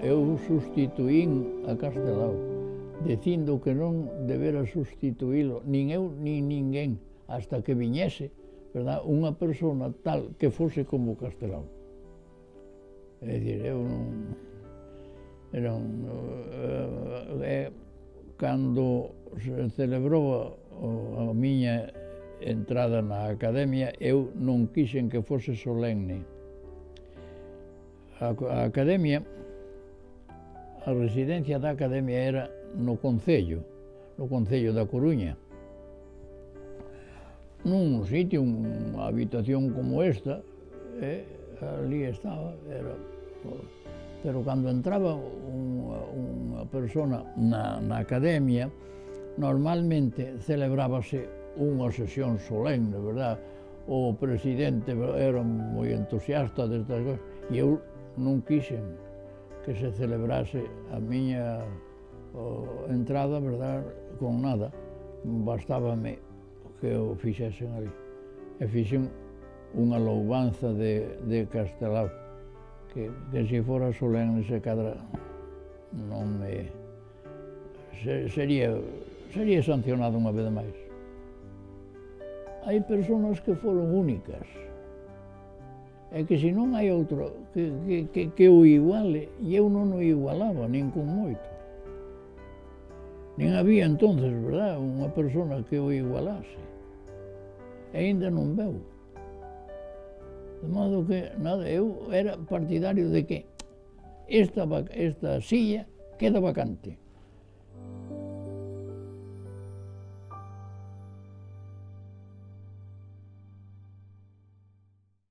eu sustituín a Castelao, dicindo que non debera sustituílo, nin eu, nin ninguén, hasta que viñese, verdad, unha persona tal que fose como Castelao. É dicir, eu non... Cando se celebrou a miña entrada na Academia, eu non quixen que fose solemne. A Academia, a residencia da Academia era no Concello da Coruña. Nun sitio, unha habitación como esta, ali estaba, pero cando entraba unha persona na Academia, normalmente celebrábase unha sesión solemne, verdad? O presidente era moi entusiasta destas cousas, e eu non quixen que se celebrase a miña entrada, verdad, con nada. Bastábame que o fixesen ali. E fixen unha louvanza de Castelao, que se fora solemne se cadra non me... sería sancionado unha vez máis. Hai persoas que foron únicas, e que se non hai outro que o iguale, e eu non o igualaba, nin con moito. Nin había entonces, verdad, unha persona que o igualase. E ainda non veu. De modo que, nada, eu era partidario de que esta silla queda vacante.